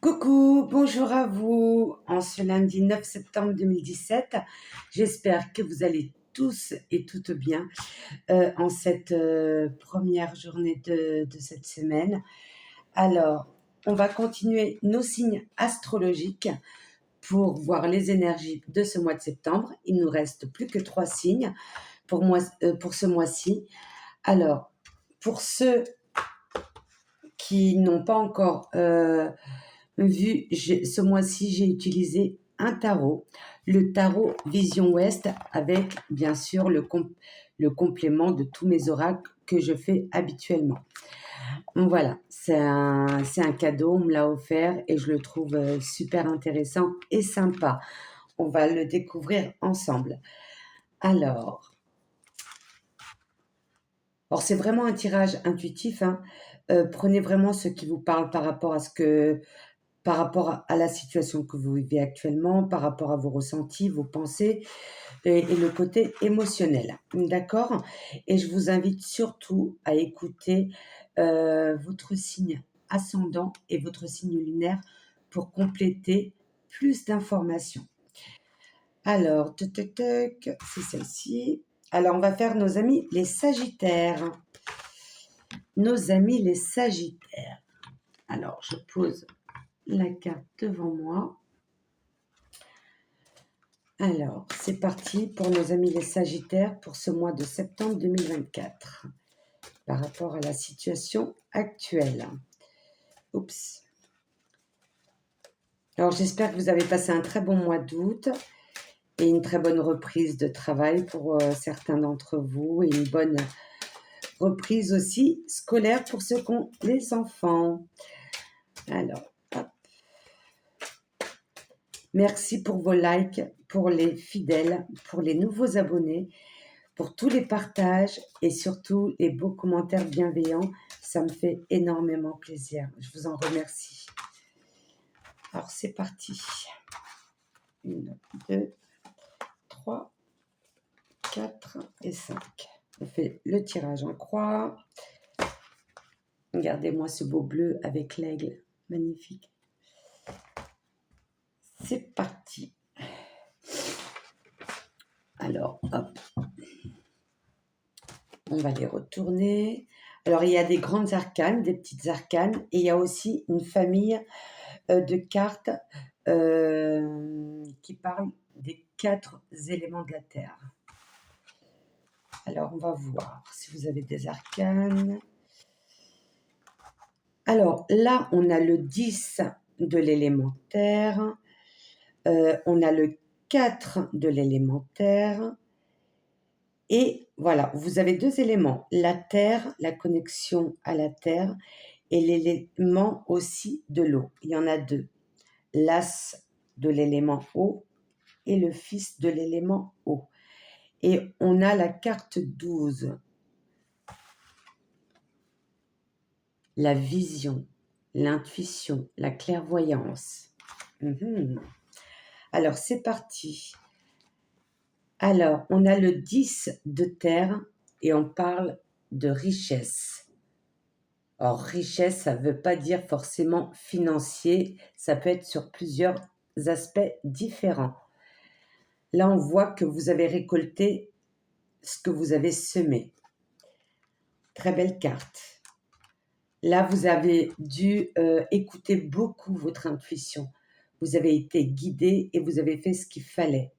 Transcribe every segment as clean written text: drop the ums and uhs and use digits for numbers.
Coucou, bonjour à vous en ce lundi 9 septembre 2017. J'espère que vous allez tous et toutes bien en cette première journée de cette semaine. Alors, on va continuer nos signes astrologiques pour voir les énergies de ce mois de septembre. Il nous reste plus que 3 signes pour ce mois-ci. Alors, pour ceux qui n'ont pas encore ce mois-ci, j'ai utilisé un tarot, le tarot Vision Ouest, avec bien sûr le complément de tous mes oracles que je fais habituellement. Donc voilà, c'est un cadeau, on me l'a offert et je le trouve super intéressant et sympa. On va le découvrir ensemble. Alors c'est vraiment un tirage intuitif, hein. Prenez vraiment ce qui vous parle par rapport à la situation que vous vivez actuellement, par rapport à vos ressentis, vos pensées et le côté émotionnel. D'accord? Et je vous invite surtout à écouter votre signe ascendant et votre signe lunaire pour compléter plus d'informations. Alors, c'est celle-ci. Alors, on va faire nos amis les Sagittaires. Nos amis les Sagittaires. Alors, je pose la carte devant moi. Alors, c'est parti pour nos amis les Sagittaires pour ce mois de septembre 2024 par rapport à la situation actuelle. Oups. Alors, j'espère que vous avez passé un très bon mois d'août et une très bonne reprise de travail pour certains d'entre vous et une bonne reprise aussi scolaire pour ceux qui ont les enfants. Alors, hop. Merci pour vos likes, pour les fidèles, pour les nouveaux abonnés, pour tous les partages et surtout les beaux commentaires bienveillants. Ça me fait énormément plaisir. Je vous en remercie. Alors, c'est parti. 1, 2, 3, 4 et 5. On fait le tirage en croix. Regardez-moi ce beau bleu avec l'aigle. Magnifique. C'est parti. Alors, hop. On va les retourner. Alors, il y a des grandes arcanes, des petites arcanes, et il y a aussi une famille de cartes qui parlent des 4 éléments de la Terre. Alors, on va voir si vous avez des arcanes. Alors, là, on a le 10 de l'élément Terre. On a le 4 de l'élément Terre. Et voilà, vous avez 2 éléments, la Terre, la connexion à la Terre, et l'élément aussi de l'eau. Il y en a 2, l'as de l'élément eau et le fils de l'élément eau. Et on a la carte 12, la vision, l'intuition, la clairvoyance. Alors, c'est parti. Alors, on a le 10 de terre et on parle de richesse. Or, richesse, ça ne veut pas dire forcément financier, ça peut être sur plusieurs aspects différents. Là, on voit que vous avez récolté ce que vous avez semé. Très belle carte. Là, vous avez dû écouter beaucoup votre intuition. Vous avez été guidé et vous avez fait ce qu'il fallait.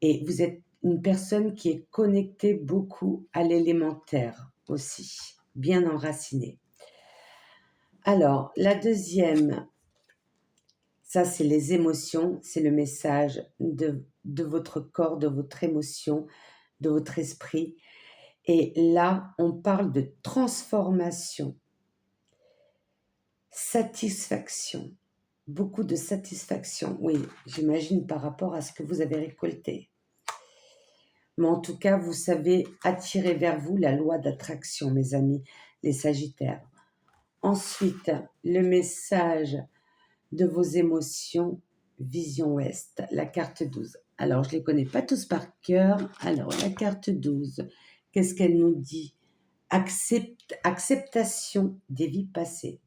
Et vous êtes une personne qui est connectée beaucoup à l'élémentaire aussi, bien enracinée. Alors, la deuxième, ça c'est les émotions, c'est le message de votre corps, de votre émotion, de votre esprit. Et là, on parle de transformation, satisfaction, beaucoup de satisfaction, oui, j'imagine par rapport à ce que vous avez récolté. Mais en tout cas, vous savez attirer vers vous la loi d'attraction, mes amis, les Sagittaires. Ensuite, le message de vos émotions, Vision Ouest, la carte 12. Alors, je ne les connais pas tous par cœur. Alors, la carte 12, qu'est-ce qu'elle nous dit? Acceptation des vies passées.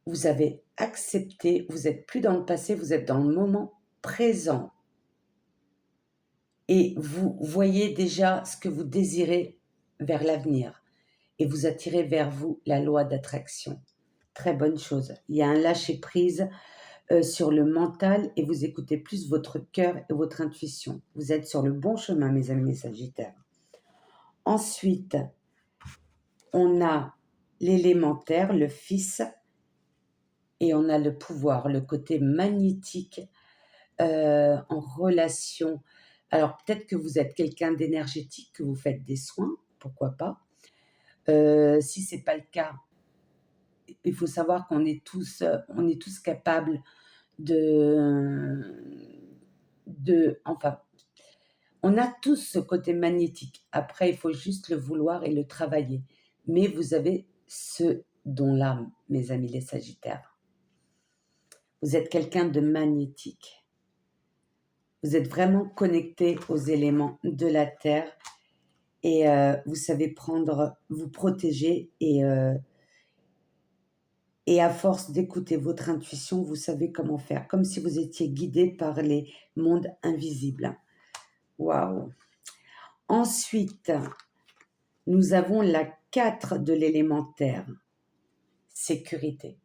vous avez accepté, vous n'êtes plus dans le passé, vous êtes dans le moment présent. Et vous voyez déjà ce que vous désirez vers l'avenir. Et vous attirez vers vous la loi d'attraction. Très bonne chose. Il y a un lâcher-prise sur le mental et vous écoutez plus votre cœur et votre intuition. Vous êtes sur le bon chemin, mes amis les Sagittaires. Ensuite, on a l'élémentaire, le fils, et on a le pouvoir, le côté magnétique en relation. Alors peut-être que vous êtes quelqu'un d'énergétique, que vous faites des soins, pourquoi pas. Si c'est pas le cas, il faut savoir qu'on est tous capables enfin, on a tous ce côté magnétique. Après, il faut juste le vouloir et le travailler. Mais vous avez ce don-là, mes amis les Sagittaires. Vous êtes quelqu'un de magnétique. Vous êtes vraiment connecté aux éléments de la Terre et vous savez vous protéger et à force d'écouter votre intuition, vous savez comment faire, comme si vous étiez guidé par les mondes invisibles. Waouh! Ensuite, nous avons la 4 de l'élémentaire, sécurité.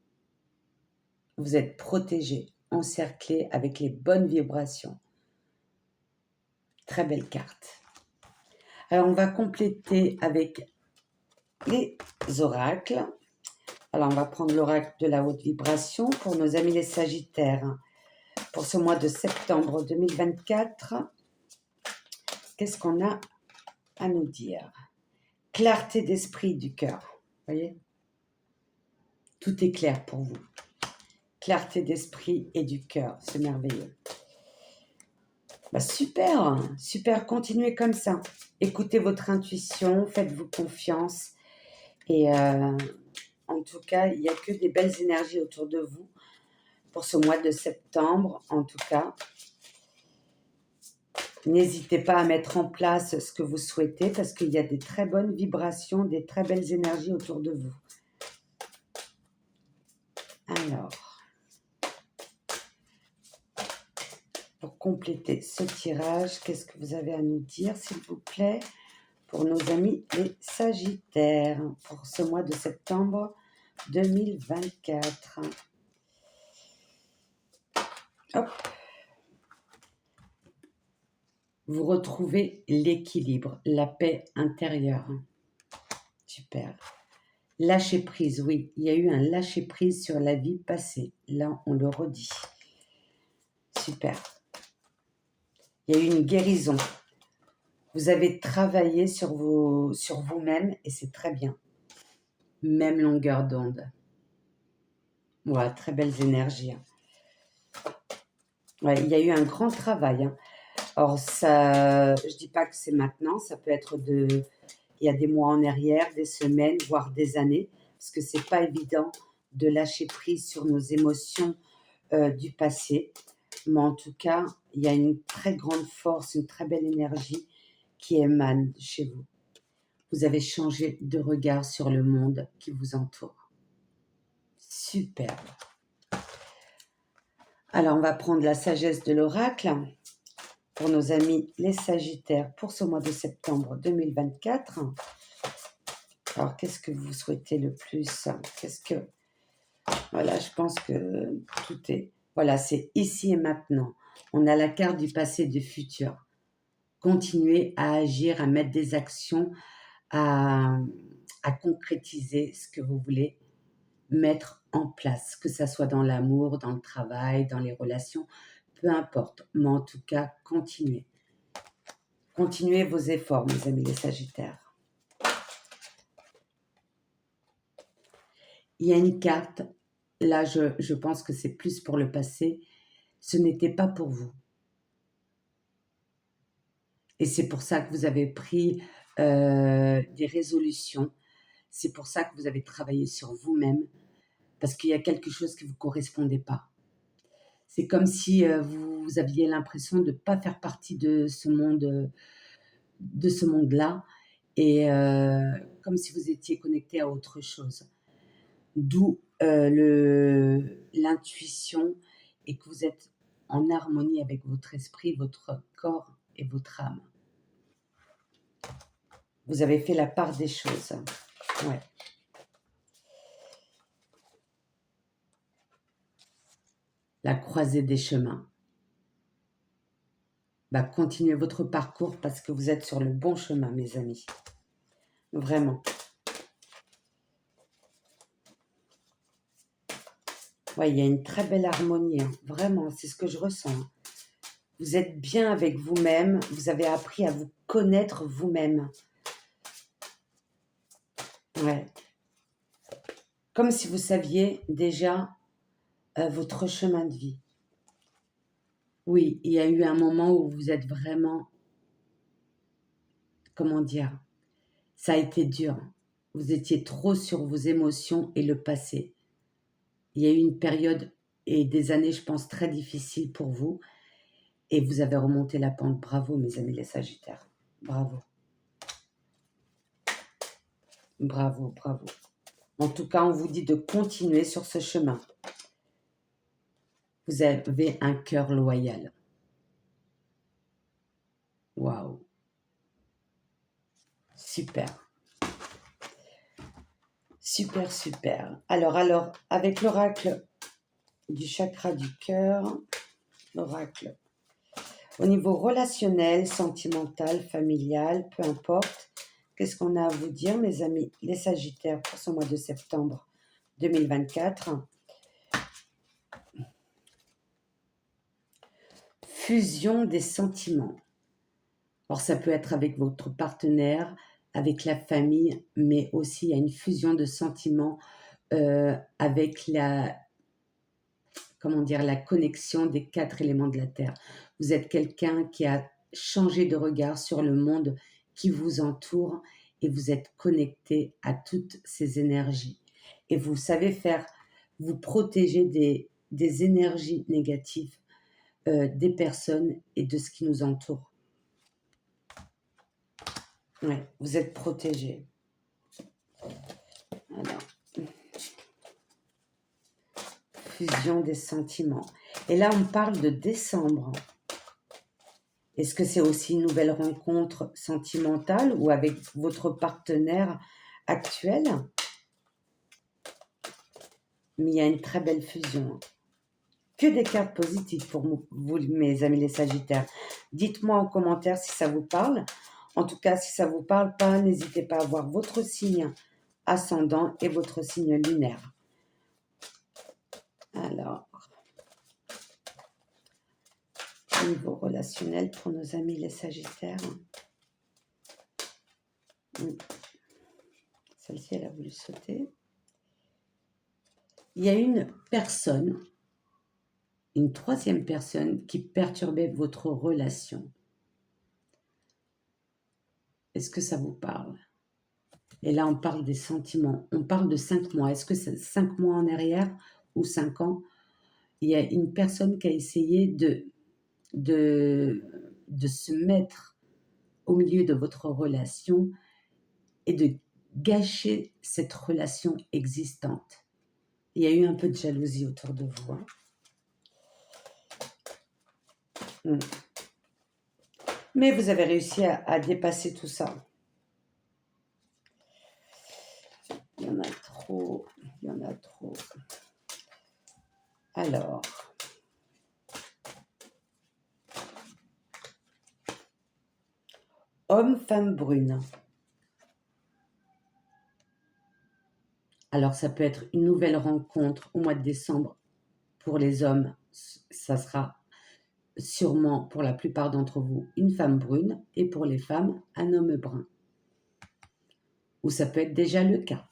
Vous êtes protégé, encerclé avec les bonnes vibrations. Très belle carte. Alors, on va compléter avec les oracles. Alors, on va prendre l'oracle de la haute vibration pour nos amis les Sagittaires. Pour ce mois de septembre 2024, qu'est-ce qu'on a à nous dire? Clarté d'esprit du cœur. Voyez? Tout est clair pour vous. Clarté d'esprit et du cœur, c'est merveilleux. Bah super, super, continuez comme ça. Écoutez votre intuition, faites-vous confiance. Et en tout cas, il n'y a que des belles énergies autour de vous pour ce mois de septembre, en tout cas. N'hésitez pas à mettre en place ce que vous souhaitez parce qu'il y a des très bonnes vibrations, des très belles énergies autour de vous. Alors, pour compléter ce tirage, qu'est-ce que vous avez à nous dire, s'il vous plaît, pour nos amis les Sagittaires, pour ce mois de septembre 2024. Hop. Vous retrouvez l'équilibre, la paix intérieure. Super. Lâcher prise, oui, il y a eu un lâcher prise sur la vie passée. Là, on le redit. Super. Il y a eu une guérison. Vous avez travaillé sur vous-même et c'est très bien. Même longueur d'onde. Voilà, très belles énergies. Ouais, il y a eu un grand travail. Or, ça, je ne dis pas que c'est maintenant, ça peut être il y a des mois en arrière, des semaines, voire des années, parce que c'est pas évident de lâcher prise sur nos émotions du passé. Mais en tout cas, il y a une très grande force, une très belle énergie qui émane chez vous. Vous avez changé de regard sur le monde qui vous entoure. Superbe. Alors, on va prendre la sagesse de l'oracle pour nos amis les Sagittaires pour ce mois de septembre 2024. Alors, qu'est-ce que vous souhaitez le plus? Voilà, je pense que tout est... Voilà, c'est ici et maintenant. On a la carte du passé et du futur. Continuez à agir, à mettre des actions, à concrétiser ce que vous voulez mettre en place, que ça soit dans l'amour, dans le travail, dans les relations, peu importe. Mais en tout cas, continuez. Continuez vos efforts, mes amis les Sagittaires. Il y a une carte, là je pense que c'est plus pour le passé, ce n'était pas pour vous. Et c'est pour ça que vous avez pris des résolutions, c'est pour ça que vous avez travaillé sur vous-même, parce qu'il y a quelque chose qui ne vous correspondait pas. C'est comme si vous aviez l'impression de ne pas faire partie de ce monde-là, et comme si vous étiez connecté à autre chose. D'où l'intuition et que vous êtes en harmonie avec votre esprit, votre corps et votre âme. Vous avez fait la part des choses. Ouais. La croisée des chemins. Continuez votre parcours parce que vous êtes sur le bon chemin, mes amis. Vraiment. Ouais, il y a une très belle harmonie. Hein. Vraiment, c'est ce que je ressens. Hein. Vous êtes bien avec vous-même. Vous avez appris à vous connaître vous-même. Ouais. Comme si vous saviez déjà votre chemin de vie. Oui, il y a eu un moment où vous êtes vraiment, comment dire, ça a été dur. Vous étiez trop sur vos émotions et le passé. Il y a eu une période et des années, je pense, très difficiles pour vous. Et vous avez remonté la pente. Bravo, mes amis les Sagittaires. Bravo. Bravo, bravo. En tout cas, on vous dit de continuer sur ce chemin. Vous avez un cœur loyal. Waouh. Super. Super, super. Alors, avec l'oracle du chakra du cœur, l'oracle. Au niveau relationnel, sentimental, familial, peu importe, qu'est-ce qu'on a à vous dire, mes amis, les Sagittaires, pour ce mois de septembre 2024 ? Fusion des sentiments. Alors, ça peut être avec votre partenaire, avec la famille, mais aussi il y a une fusion de sentiments avec la connexion des 4 éléments de la Terre. Vous êtes quelqu'un qui a changé de regard sur le monde qui vous entoure et vous êtes connecté à toutes ces énergies. Et vous savez vous protéger des énergies négatives des personnes et de ce qui nous entoure. Ouais, vous êtes protégé. Alors, fusion des sentiments. Et là, on parle de décembre. Est-ce que c'est aussi une nouvelle rencontre sentimentale ou avec votre partenaire actuel ? Mais il y a une très belle fusion. Que des cartes positives pour vous, mes amis les Sagittaires. Dites-moi en commentaire si ça vous parle. En tout cas, si ça ne vous parle pas, n'hésitez pas à voir votre signe ascendant et votre signe lunaire. Alors, au niveau relationnel pour nos amis les Sagittaires. Celle-ci, elle a voulu sauter. Il y a une personne, une troisième personne qui perturbait votre relation. Est-ce que ça vous parle ? Et là, on parle des sentiments. On parle de 5 mois. Est-ce que c'est 5 mois en arrière ou 5 ans ? Il y a une personne qui a essayé de se mettre au milieu de votre relation et de gâcher cette relation existante. Il y a eu un peu de jalousie autour de vous. Hein. Mais vous avez réussi à dépasser tout ça. Il y en a trop, il y en a trop. Alors, homme, femme brune. Alors, ça peut être une nouvelle rencontre au mois de décembre pour les hommes. Ça sera sûrement pour la plupart d'entre vous une femme brune et pour les femmes un homme brun. Ou ça peut être déjà le cas.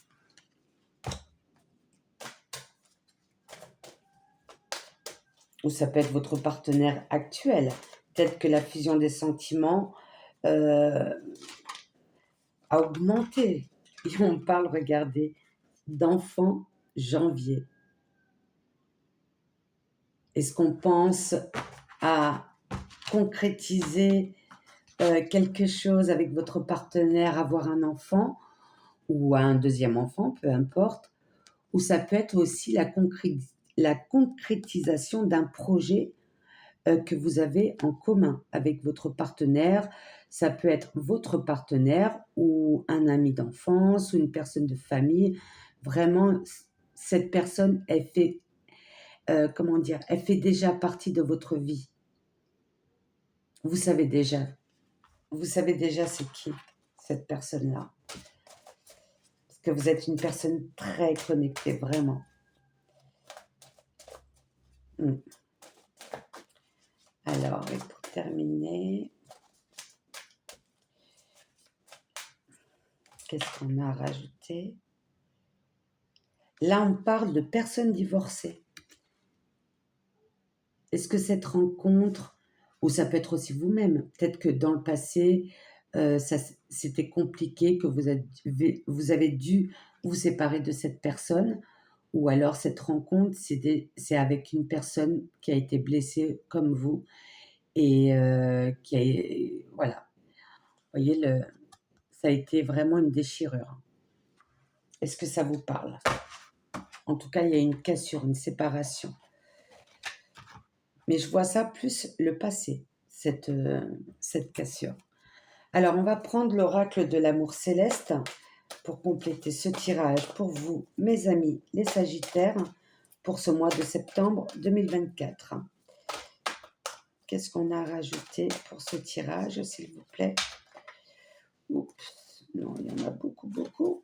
Ou ça peut être votre partenaire actuel. Peut-être que la fusion des sentiments a augmenté. Et on parle, regardez, d'enfant janvier. Est-ce qu'on pense à concrétiser quelque chose avec votre partenaire, avoir un enfant ou un deuxième enfant, peu importe, ou ça peut être aussi la concrétisation d'un projet que vous avez en commun avec votre partenaire. Ça peut être votre partenaire ou un ami d'enfance ou une personne de famille. Vraiment, cette personne, elle fait, comment dire, elle fait déjà partie de votre vie. Vous savez déjà. Vous savez déjà c'est qui, cette personne-là. Parce que vous êtes une personne très connectée, vraiment. Mm. Alors, et pour terminer, qu'est-ce qu'on a rajouté? Là, on parle de personnes divorcées. Est-ce que cette rencontre, ou ça peut être aussi vous-même, peut-être que dans le passé, c'était compliqué, que vous avez dû vous séparer de cette personne, ou alors cette rencontre, c'est avec une personne qui a été blessée comme vous, et qui a, voilà, vous voyez, ça a été vraiment une déchirure. Est-ce que ça vous parle? En tout cas, il y a une cassure, une séparation. Mais je vois ça plus le passé, cette cassure. Alors, on va prendre l'oracle de l'amour céleste pour compléter ce tirage pour vous, mes amis, les Sagittaires, pour ce mois de septembre 2024. Qu'est-ce qu'on a rajouté pour ce tirage, s'il vous plaît? Oups, non, il y en a beaucoup, beaucoup.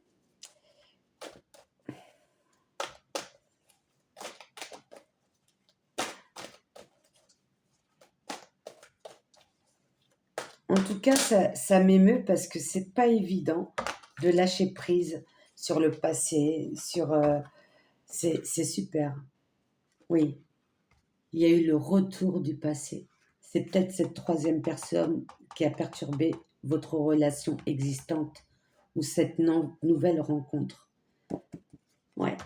En tout cas, ça m'émeut parce que c'est pas évident de lâcher prise sur le passé, c'est super. Oui, il y a eu le retour du passé. C'est peut-être cette troisième personne qui a perturbé votre relation existante ou cette nouvelle rencontre. Ouais.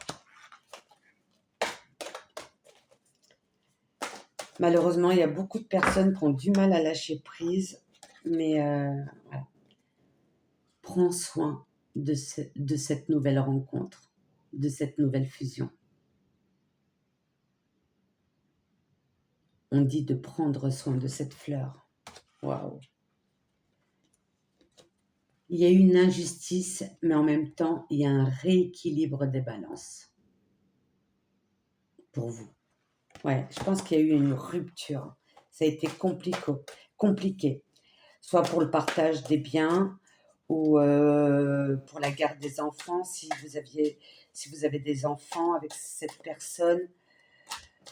Malheureusement, il y a beaucoup de personnes qui ont du mal à lâcher prise, mais voilà. Prends soin de cette nouvelle rencontre, de cette nouvelle fusion. On dit de prendre soin de cette fleur. Waouh! Il y a eu une injustice, mais en même temps, il y a un rééquilibre des balances pour vous. Ouais, je pense qu'il y a eu une rupture. Ça a été compliqué, soit pour le partage des biens ou pour la garde des enfants, si vous avez des enfants avec cette personne.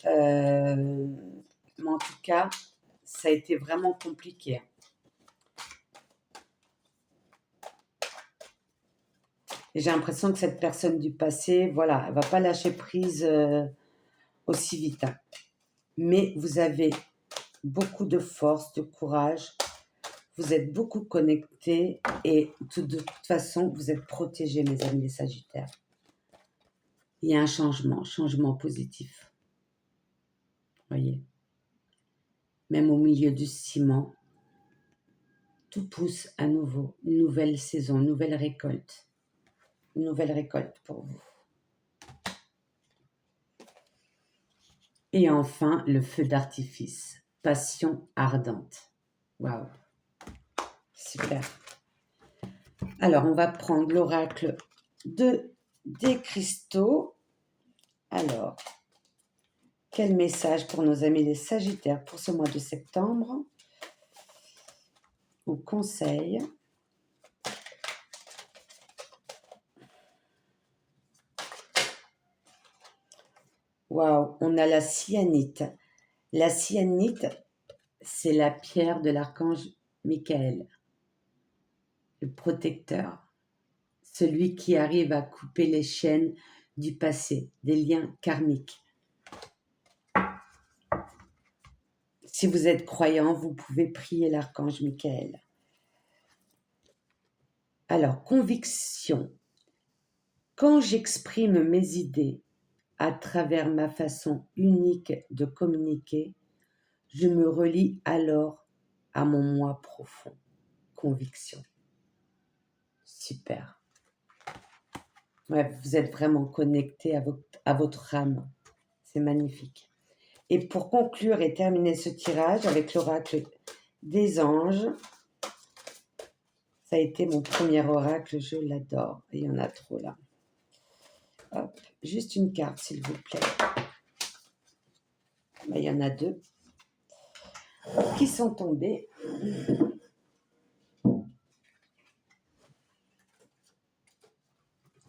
Mais en tout cas, ça a été vraiment compliqué. Et j'ai l'impression que cette personne du passé, voilà, elle va pas lâcher prise aussi vite. Hein. Mais vous avez beaucoup de force, de courage. Vous êtes beaucoup connectés et de toute façon, vous êtes protégés, mes amis les Sagittaires. Il y a un changement positif. Voyez. Même au milieu du ciment, tout pousse à nouveau. Une nouvelle saison, une nouvelle récolte. Une nouvelle récolte pour vous. Et enfin, le feu d'artifice. Passion ardente. Waouh. Super. Alors, on va prendre l'oracle des cristaux. Alors, quel message pour nos amis les Sagittaires pour ce mois de septembre? Ou conseil? Waouh, on a la cyanite. La cyanite, c'est la pierre de l'archange Michael, le protecteur, celui qui arrive à couper les chaînes du passé, des liens karmiques. Si vous êtes croyant, vous pouvez prier l'archange Michael. Alors, conviction. Quand j'exprime mes idées à travers ma façon unique de communiquer, je me relie alors à mon moi profond. Conviction. Super. Ouais, vous êtes vraiment connecté à votre âme. C'est magnifique. Et pour conclure et terminer ce tirage avec l'oracle des anges, ça a été mon premier oracle, je l'adore. Il y en a trop là. Hop, juste une carte, s'il vous plaît. Il y en a deux qui sont tombées.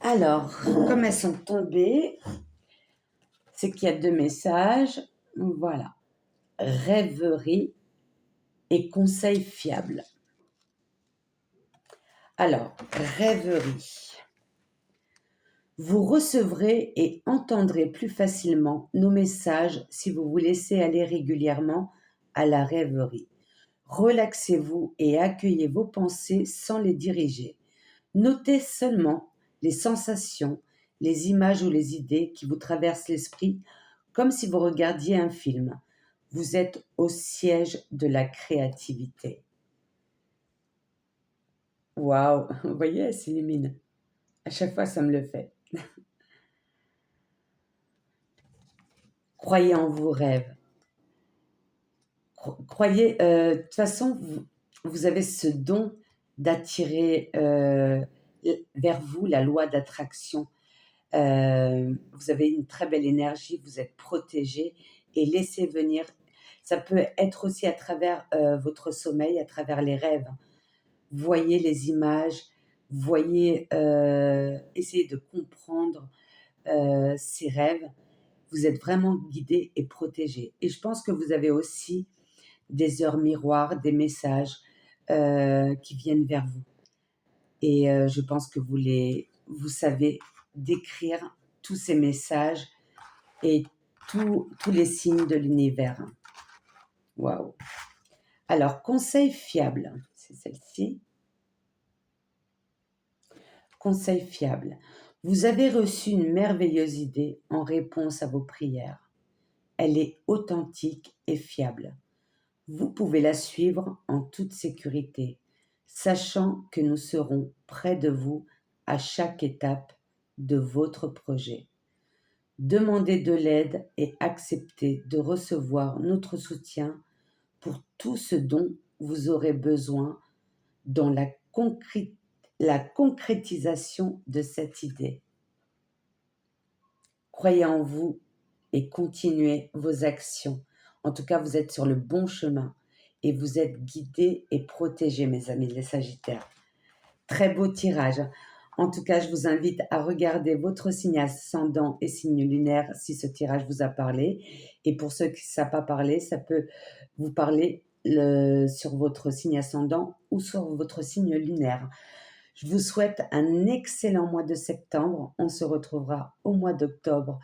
Alors, comme elles sont tombées, c'est qu'il y a deux messages. Voilà. Rêverie et conseils fiables. Alors, rêverie. Vous recevrez et entendrez plus facilement nos messages si vous vous laissez aller régulièrement à la rêverie. Relaxez-vous et accueillez vos pensées sans les diriger. Notez seulement les sensations, les images ou les idées qui vous traversent l'esprit comme si vous regardiez un film. Vous êtes au siège de la créativité. Waouh, vous voyez, elle s'illumine. À chaque fois, ça me le fait. Croyez en vos rêves. Croyez, de toute façon, vous avez ce don d'attirer vers vous la loi d'attraction. Vous avez une très belle énergie, vous êtes protégé et laissez venir. Ça peut être aussi à travers votre sommeil, à travers les rêves. Voyez les images, voyez, essayez de comprendre ces rêves. Vous êtes vraiment guidé et protégé. Et je pense que vous avez aussi des heures miroirs, des messages qui viennent vers vous. Et je pense que vous savez décrire tous ces messages et tous les signes de l'univers. Waouh! Alors, conseil fiable, c'est celle-ci. Conseil fiable. Vous avez reçu une merveilleuse idée en réponse à vos prières. Elle est authentique et fiable. Vous pouvez la suivre en toute sécurité, sachant que nous serons près de vous à chaque étape de votre projet. Demandez de l'aide et acceptez de recevoir notre soutien pour tout ce dont vous aurez besoin dans la concrétisation de cette idée. Croyez en vous et continuez vos actions. En tout cas, vous êtes sur le bon chemin et vous êtes guidés et protégés, mes amis les Sagittaires. Très beau tirage. En tout cas, je vous invite à regarder votre signe ascendant et signe lunaire si ce tirage vous a parlé. Et pour ceux qui ne savent pas parler, ça peut vous parler sur votre signe ascendant ou sur votre signe lunaire. Je vous souhaite un excellent mois de septembre. On se retrouvera au mois d'octobre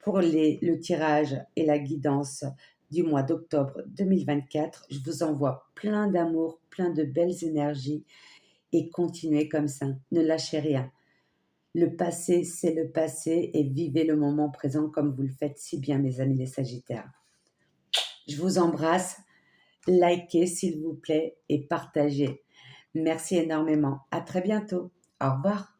pour le tirage et la guidance du mois d'octobre 2024. Je vous envoie plein d'amour, plein de belles énergies et continuez comme ça. Ne lâchez rien. Le passé, c'est le passé et vivez le moment présent comme vous le faites si bien, mes amis les Sagittaires. Je vous embrasse. Likez, s'il vous plaît, et partagez. Merci énormément. À très bientôt. Au revoir.